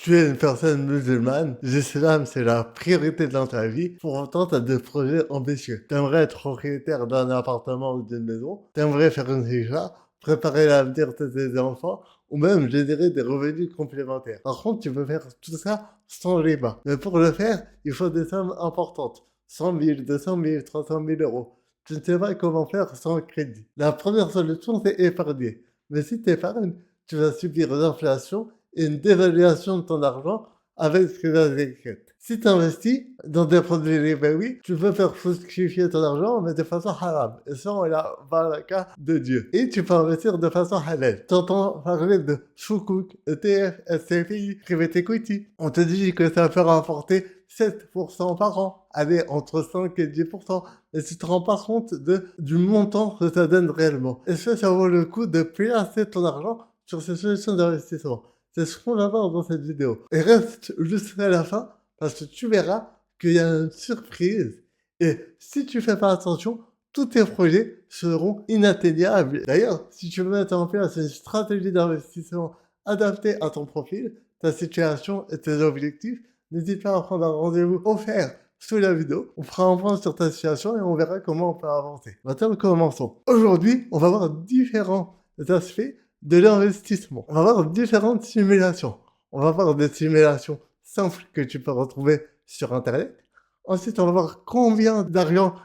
Tu es une personne musulmane, l'islam c'est la priorité dans ta vie, pour autant tu as des projets ambitieux. T'aimerais être propriétaire d'un appartement ou d'une maison, t'aimerais faire une hijra, préparer l'avenir de tes enfants, ou même générer des revenus complémentaires. Par contre, tu peux faire tout ça sans riba. Mais pour le faire, il faut des sommes importantes. 100 000, 200 000, 300 000 euros. Tu ne sais pas comment faire sans crédit. La première solution, c'est épargner. Mais si tu épargnes, tu vas subir l'inflation et une dévaluation de ton argent avec ce que ça s'écrète. Si tu investis dans des produits ribawi, tu peux faire fructifier ton argent, mais de façon haram. Et ça, on la baraka de Dieu. Et tu peux investir de façon halal. Tu entends parler de Sukuk, ETF, SCPI, Private Equity. On te dit que ça peut rapporter 7% par an. Allez, entre 5 et 10%. Et tu te rends pas compte du montant que ça donne réellement. Est-ce que ça vaut le coup de placer ton argent sur ces solutions d'investissement? C'est ce qu'on va voir dans cette vidéo. Et reste jusqu'à la fin, parce que tu verras qu'il y a une surprise. Et si tu fais pas attention, tous tes projets seront inatteignables. D'ailleurs, si tu veux mettre en place une stratégie d'investissement adaptée à ton profil, ta situation et tes objectifs, n'hésite pas à prendre un rendez-vous offert sous la vidéo. On fera un point sur ta situation et on verra comment on peut avancer. Maintenant, commençons. Aujourd'hui, on va voir différents aspects de l'investissement. On va voir différentes simulations. On va voir des simulations simples que tu peux retrouver sur Internet. Ensuite, on va voir combien d'argent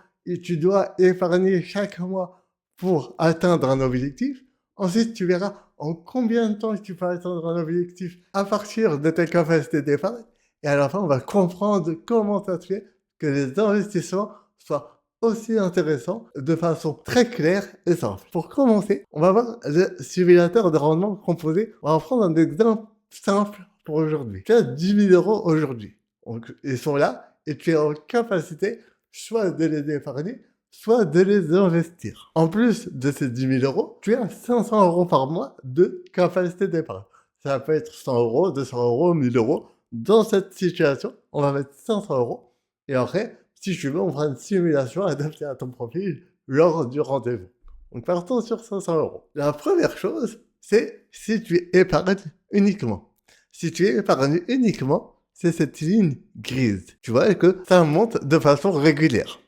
tu dois épargner chaque mois pour atteindre un objectif. Ensuite, tu verras en combien de temps tu peux atteindre un objectif à partir de tes capacités d'épargne. Et à la fin, on va comprendre comment ça se fait que les investissements soient aussi intéressants de façon très claire et simple. Pour commencer, on va voir le simulateur de rendement composé. On va prendre un exemple simple pour aujourd'hui. Tu as 10 000 euros aujourd'hui. Donc, ils sont là et tu es en capacité soit de les épargner, soit de les investir. En plus de ces 10 000 euros, tu as 500 euros par mois de capacité d'épargne. Ça peut être 100 euros, 200 euros, 1000 euros. Dans cette situation, on va mettre 500 euros. Et après, si tu veux, on fera une simulation adaptée à ton profil lors du rendez-vous. Donc partons sur 500 euros. La première chose, c'est si tu épargnes uniquement. Si tu épargnes uniquement, c'est cette ligne grise. Tu vois que ça monte de façon régulière.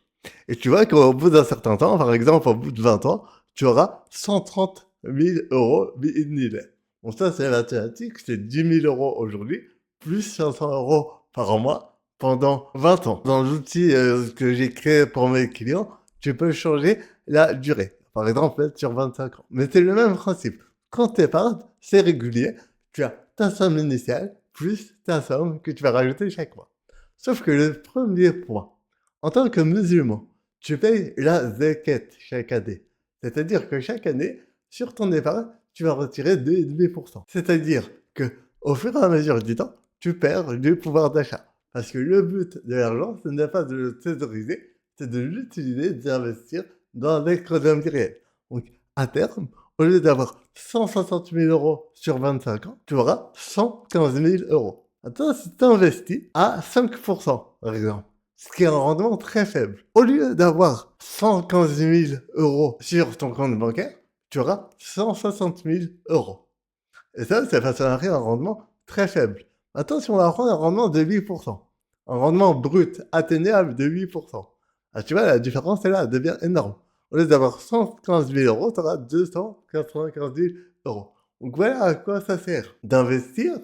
Et tu vois qu'au bout d'un certain temps, par exemple au bout de 20 ans, tu auras 130 000 euros bi'idhnillah. Donc ça, c'est la thématique, c'est 10 000 euros aujourd'hui, plus 500 euros par mois pendant 20 ans. Dans l'outil que j'ai créé pour mes clients, tu peux changer la durée. Par exemple, être sur 25 ans. Mais c'est le même principe. Quand tu épargnes, c'est régulier. Tu as ta somme initiale plus ta somme que tu vas rajouter chaque mois. Sauf que le premier point, en tant que musulman, tu payes la zakat chaque année. C'est-à-dire que chaque année, sur ton épargne, tu vas retirer 2,5%. C'est-à-dire que au fur et à mesure du temps, tu perds du pouvoir d'achat. Parce que le but de l'argent, ce n'est pas de le thésauriser, c'est de l'utiliser, d'investir dans l'économie réelle. Donc, à terme, au lieu d'avoir 160 000 euros sur 25 ans, tu auras 115 000 euros. Maintenant, si tu investis à 5%, par exemple, ce qui est un rendement très faible, au lieu d'avoir 115 000 euros sur ton compte bancaire, tu auras 160 000 euros. Et ça façonnerait un rendement très faible. Maintenant, si on va prendre un rendement de 8%, un rendement brut atteignable de 8%, ah, tu vois, la différence est là, elle devient énorme. Au lieu d'avoir 115 000 euros, tu auras 295 000 euros. Donc voilà à quoi ça sert. D'investir,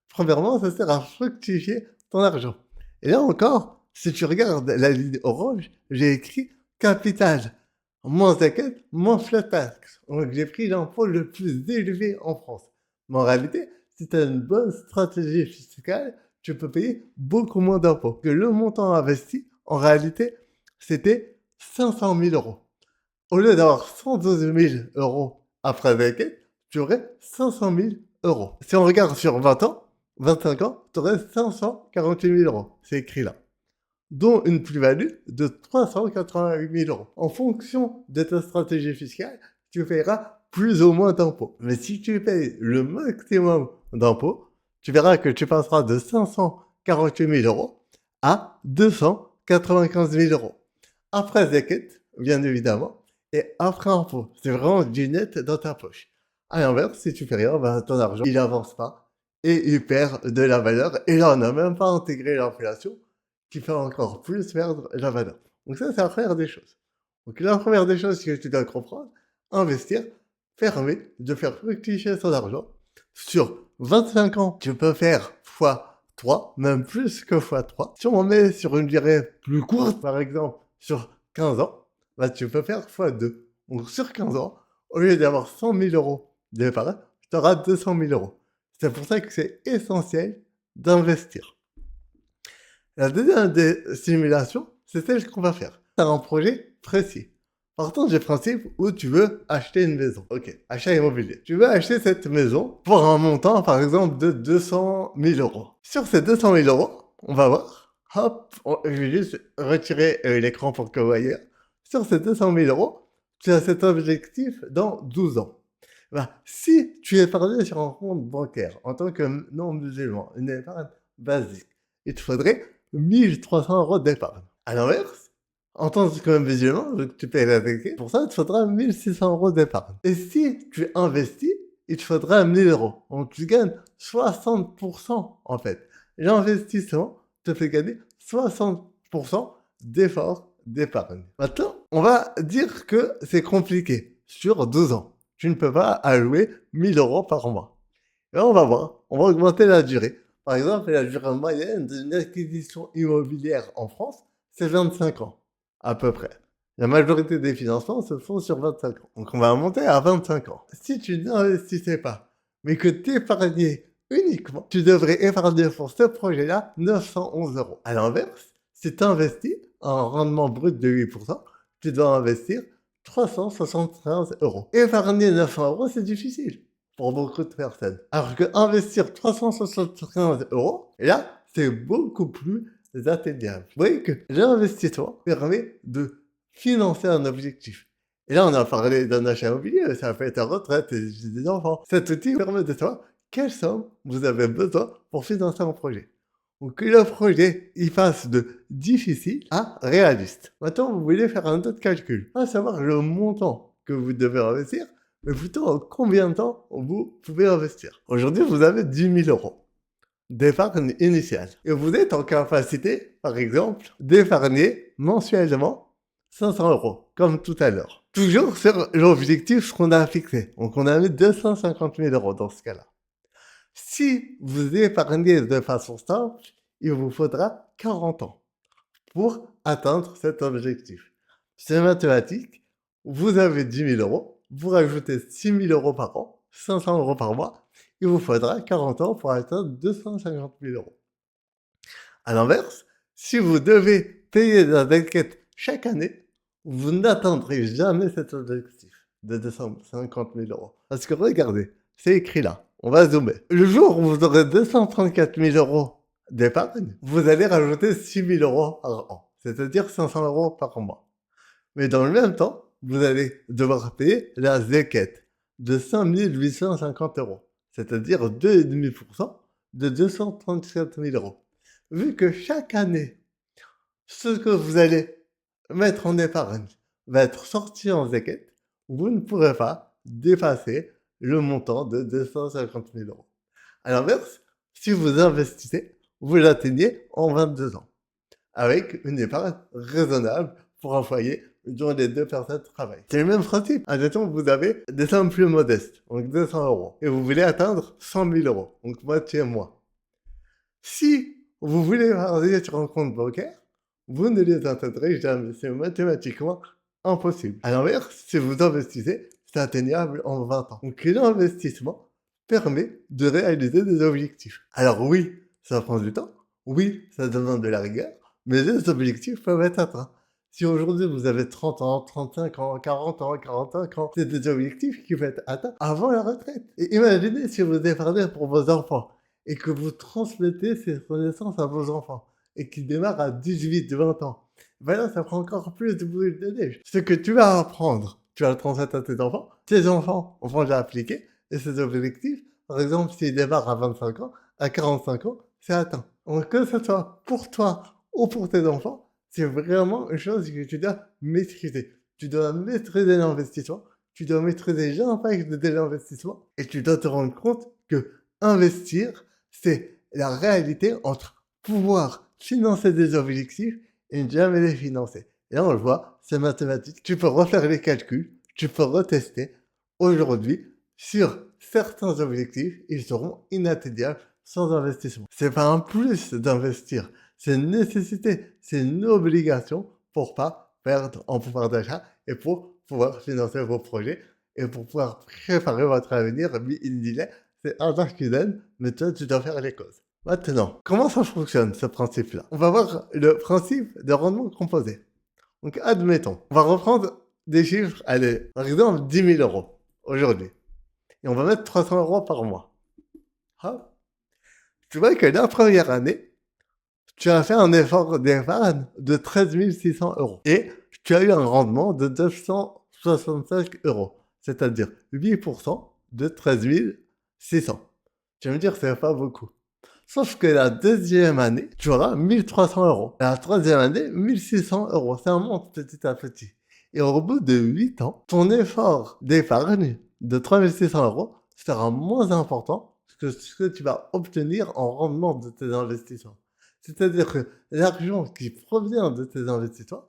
premièrement, ça sert à fructifier ton argent. Et là encore, si tu regardes la ligne orange, j'ai écrit capital, moins zakat, moins flat tax. Donc j'ai pris l'impôt le plus élevé en France. Mais en réalité, si tu as une bonne stratégie fiscale, tu peux payer beaucoup moins d'impôts. Que le montant investi, en réalité, c'était 500 000 euros. Au lieu d'avoir 112 000 euros après zakat, tu aurais 500 000 euros. Si on regarde sur 20 ans, 25 ans, tu aurais 548 000 euros. C'est écrit là. Dont une plus-value de 388 000 euros. En fonction de ta stratégie fiscale, tu paieras plus ou moins d'impôts. Mais si tu payes le maximum d'impôts, tu verras que tu passeras de 548 000 euros à 295 000 euros. Après zakat, bien évidemment, et après impôt. C'est vraiment du net dans ta poche. À l'inverse, si tu fais rien, ben, ton argent, il avance pas. et il perd de la valeur. Et là, on n'a même pas intégré l'inflation qui fait encore plus perdre la valeur. Donc ça, c'est la première des choses. Donc la première des choses que tu dois comprendre, investir permet de faire fructifier son argent. Sur 25 ans, tu peux faire fois 3, même plus que fois 3. Si on met sur une durée plus courte, par exemple sur 15 ans, bah, tu peux faire fois 2. Donc sur 15 ans, au lieu d'avoir 100 000 euros d'épargne, tu auras 200 000 euros. C'est pour ça que c'est essentiel d'investir. La deuxième des simulations, c'est celle qu'on va faire. Tu as un projet précis. Partons du principe où tu veux acheter une maison. Ok, achat immobilier. Tu veux acheter cette maison pour un montant, par exemple, de 200 000 euros. Sur ces 200 000 euros, on va voir. Hop, je vais juste retirer l'écran pour que vous voyez. Sur ces 200 000 euros, tu as cet objectif dans 12 ans. Bah, si tu épargnais sur un compte bancaire en tant que non-musulman, une épargne basique, il te faudrait 1300 euros d'épargne. À l'inverse, en tant que musulman, vu que tu payes la zakat, pour ça, il te faudra 1600 euros d'épargne. Et si tu investis, il te faudra 1000 euros. Donc tu gagnes 60% en fait. L'investissement te fait gagner 60% d'efforts d'épargne. Maintenant, on va dire que c'est compliqué sur 12 ans. Tu ne peux pas allouer 1000 euros par mois. Et on va voir, on va augmenter la durée. Par exemple, la durée moyenne d'une acquisition immobilière en France, c'est 25 ans, à peu près. La majorité des financements se font sur 25 ans. Donc on va monter à 25 ans. Si tu n'investissais pas, mais que tu épargnais uniquement, tu devrais épargner pour ce projet-là 911 euros. À l'inverse, si tu investis en rendement brut de 8%, tu dois investir 375 euros. Épargner 900 euros, c'est difficile pour beaucoup de personnes. Alors que investir 375 euros, là, c'est beaucoup plus atteignable. Vous voyez que l'investissement permet de financer un objectif. Et là, on a parlé d'un achat immobilier, ça peut être la retraite et des enfants. Cet outil permet de savoir quelle somme vous avez besoin pour financer un projet. Donc que le projet, il passe de difficile à réaliste. Maintenant, vous voulez faire un autre calcul, à savoir le montant que vous devez investir, mais plutôt en combien de temps vous pouvez investir. Aujourd'hui, vous avez 10 000 euros d'épargne initiale. Et vous êtes en capacité, par exemple, d'épargner mensuellement 500 euros, comme tout à l'heure. Toujours sur l'objectif qu'on a fixé. Donc on a mis 250 000 euros dans ce cas-là. Si vous épargnez de façon simple, il vous faudra 40 ans pour atteindre cet objectif. C'est mathématique. Vous avez 10 000 euros, vous rajoutez 6 000 euros par an, 500 euros par mois, il vous faudra 40 ans pour atteindre 250 000 euros. À l'inverse, si vous devez payer la dette chaque année, vous n'atteindrez jamais cet objectif de 250 000 euros. Parce que regardez, c'est écrit là. On va zoomer. Le jour où vous aurez 234 000 euros d'épargne, vous allez rajouter 6 000 euros par an, c'est-à-dire 500 euros par mois. Mais dans le même temps, vous allez devoir payer la zakat de 5 850 euros, c'est-à-dire 2,5% de 234 000 euros. Vu que chaque année, ce que vous allez mettre en épargne va être sorti en zakat, vous ne pourrez pas dépasser le montant de 250 000 euros. À l'inverse, si vous investissez, vous l'atteignez en 22 ans, avec une épargne raisonnable pour un foyer dont les deux personnes travaillent. C'est le même principe. Admettons que vous avez des sommes plus modestes, donc 200 euros, et vous voulez atteindre 100 000 euros, donc moitié-mois. Si vous voulez épargner sur un compte bancaire, vous ne les atteindrez jamais. C'est mathématiquement impossible. À l'inverse, si vous investissez, c'est atteignable en 20 ans. Donc l'investissement permet de réaliser des objectifs. Alors oui, ça prend du temps. Oui, ça demande de la rigueur. Mais les objectifs peuvent être atteints. Si aujourd'hui vous avez 30 ans, 35 ans, 40 ans, 45 ans, c'est des objectifs qui peuvent être atteints avant la retraite. Et imaginez si vous épargnez pour vos enfants et que vous transmettez ces connaissances à vos enfants et qu'ils démarrent à 18, 20 ans. Ben là, ça prend encore plus de boule de neige. Ce que tu vas apprendre, tu vas le transmettre à tes enfants vont l'appliquer et ces objectifs, par exemple, s'ils démarrent à 25 ans, à 45 ans, c'est atteint. Donc que ce soit pour toi ou pour tes enfants, c'est vraiment une chose que tu dois maîtriser. Tu dois maîtriser l'investissement, tu dois maîtriser l'impact de l'investissement et tu dois te rendre compte que investir, c'est la réalité entre pouvoir financer des objectifs et ne jamais les financer. Et là, on le voit, c'est mathématique. Tu peux refaire les calculs, tu peux retester. Aujourd'hui, sur certains objectifs, ils seront inatteignables sans investissement. C'est pas un plus d'investir, c'est une nécessité, c'est une obligation pour pas perdre en pouvoir d'achat et pour pouvoir financer vos projets et pour pouvoir préparer votre avenir. Lui, il disait, c'est un qui donne, mais toi, tu dois faire les causes. Maintenant, comment ça fonctionne, ce principe-là? On va voir le principe de rendement composé. Donc, admettons, on va reprendre des chiffres, allez, par exemple, 10 000 euros aujourd'hui. Et on va mettre 300 euros par mois. Ah. Tu vois que la première année, tu as fait un effort d'épargne de 13 600 euros. Et tu as eu un rendement de 265 euros. C'est-à-dire 8% de 13 600. Tu vas me dire, c'est pas beaucoup. Sauf que la deuxième année, tu auras 1300 euros. Et la troisième année, 1600 euros. Ça monte petit à petit. Et au bout de 8 ans, ton effort d'épargne de 3600 euros sera moins important que ce que tu vas obtenir en rendement de tes investissements. C'est-à-dire que l'argent qui provient de tes investissements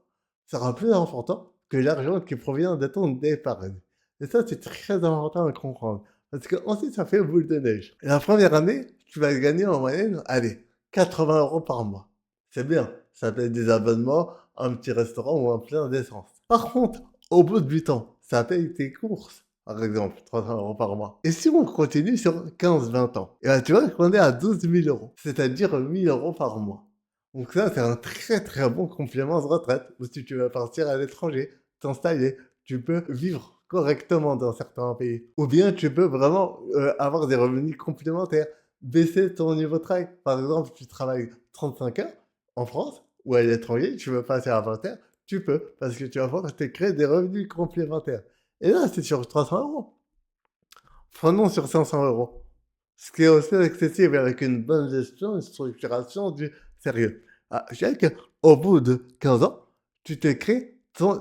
sera plus important que l'argent qui provient de ton épargne. Et ça, c'est très important à comprendre. Parce que ensuite, ça fait boule de neige. Et la première année, tu vas gagner en moyenne, allez, 80 euros par mois. C'est bien. Ça paye des abonnements, un petit restaurant ou un plein d'essence. Par contre, au bout de 8 ans, ça paye tes courses. Par exemple, 300 euros par mois. Et si on continue sur 15-20 ans, et ben tu vois qu'on est à 12 000 euros. C'est-à-dire 1 000 euros par mois. Donc ça, c'est un très très bon complément de retraite. Ou si tu veux partir à l'étranger, t'installer, tu peux vivre correctement dans certains pays. Ou bien tu peux vraiment avoir des revenus complémentaires, baisser ton niveau de travail. Par exemple, tu travailles 35 heures en France ou à l'étranger, tu veux passer à 20 heures, tu peux, parce que tu vas pouvoir te créer des revenus complémentaires. Et là, c'est sur 300 euros. Prenons sur 500 euros. Ce qui est aussi accessible avec une bonne gestion, une structuration du sérieux. Ah, je sais qu'au bout de 15 ans, tu te crées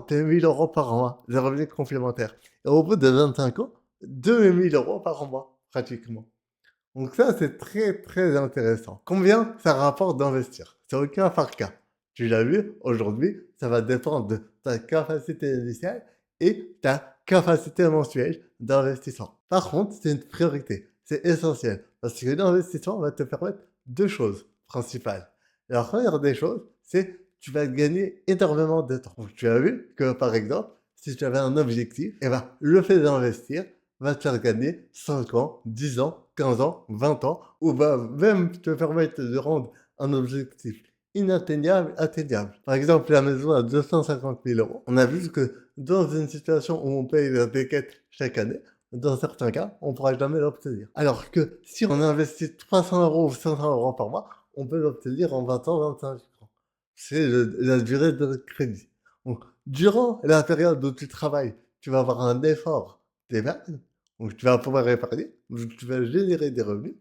tes 1000 euros par mois de revenus complémentaires. Et au bout de 25 ans, 2000 euros par mois, pratiquement. Donc ça, c'est très, très intéressant. Combien ça rapporte d'investir? C'est au cas par cas. Tu l'as vu, aujourd'hui, ça va dépendre de ta capacité initiale et ta capacité mensuelle d'investissement. Par contre, c'est une priorité. C'est essentiel. Parce que l'investissement va te permettre deux choses principales. La première des choses, c'est tu vas gagner énormément de temps. Donc, tu as vu que, par exemple, si tu avais un objectif, eh ben, le fait d'investir va te faire gagner 5 ans, 10 ans, 15 ans, 20 ans, ou va même te permettre de rendre un objectif inatteignable, atteignable. Par exemple, la maison à 250 000 euros. On a vu que dans une situation où on paye la déquête chaque année, dans certains cas, on ne pourra jamais l'obtenir. Alors que si on investit 300 euros ou 500 euros par mois, on peut l'obtenir en 20 ans, 25 ans. C'est la durée de crédit. Donc, durant la période où tu travailles, tu vas avoir un effort d'épargne, donc tu vas pouvoir épargner, donc tu vas générer des revenus,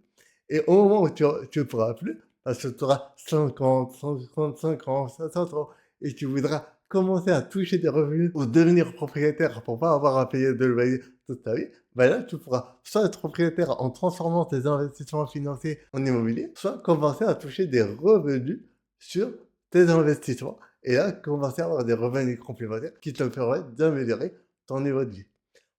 et au moment où tu ne pourras plus, parce que tu auras 50, 155 ans, 60 ans, et tu voudras commencer à toucher des revenus ou devenir propriétaire pour pas avoir à payer de loyer toute ta vie, ben là, tu pourras soit être propriétaire en transformant tes investissements financiers en immobilier, soit commencer à toucher des revenus sur tes investissements. Et là, commencer à avoir des revenus complémentaires qui te permettent d'améliorer ton niveau de vie.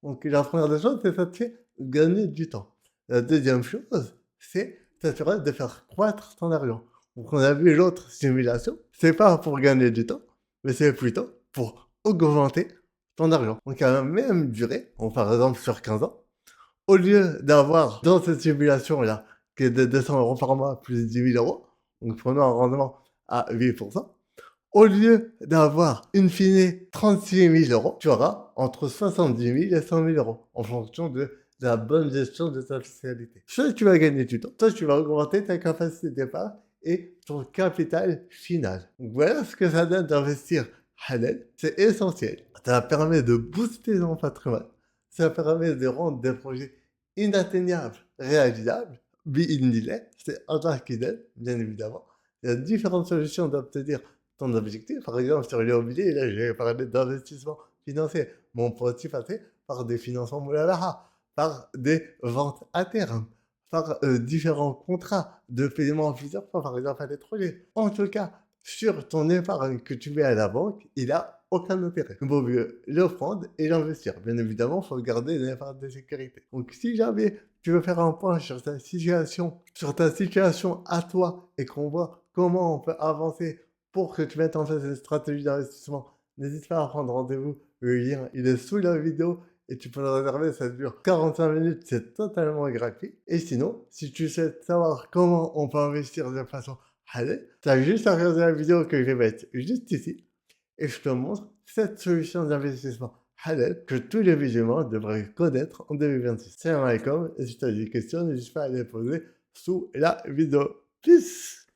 Donc, la première des choses, c'est ça te fait gagner du temps. La deuxième chose, c'est s'assurer de faire croître ton argent. Donc, on a vu l'autre simulation, c'est pas pour gagner du temps, mais c'est plutôt pour augmenter ton argent. Donc, à la même durée, par exemple sur 15 ans, au lieu d'avoir dans cette simulation-là, qui est de 200 euros par mois plus 10 000 euros, donc prenons un rendement à 8%, au lieu d'avoir, in fine, 36 000 euros, tu auras entre 70 000 et 100 000 euros, en fonction de la bonne gestion de ta fiscalité. Soit tu vas gagner du temps, soit tu vas augmenter ta capacité d'épargne et ton capital final. Donc voilà ce que ça donne d'investir halal. C'est essentiel. Ça permet de booster ton patrimoine. Ça permet de rendre des projets inatteignables, réalisables. Bi-idnillah, c'est Allah qui donne, bien évidemment. Il y a différentes solutions d'obtenir ton objectif. Par exemple, sur l'immobilier, là, j'ai parlé d'investissement financier. Mon petit passé par des financements moulalaha, par des ventes à terme, par différents contrats de paiement en plusieurs fois, par exemple à l'étranger. En tout cas, sur ton épargne que tu mets à la banque, il a aucun intérêt. Il vaut mieux le prendre et l'investir. Bien évidemment, il faut garder une épargne de sécurité. Donc, si jamais tu veux faire un point sur ta situation à toi et qu'on voit comment on peut avancer pour que tu mettes en place une stratégie d'investissement, n'hésite pas à prendre rendez-vous. Le lien, il est sous la vidéo et tu peux le réserver, ça dure 45 minutes, c'est totalement gratuit. Et sinon, si tu souhaites savoir comment on peut investir de façon halal, tu as juste à regarder la vidéo que je vais mettre juste ici et je te montre cette solution d'investissement halal que tous les musulmans devraient connaître en 2026. Salam alaikum, et si tu as des questions, n'hésite pas à les poser sous la vidéo. Peace!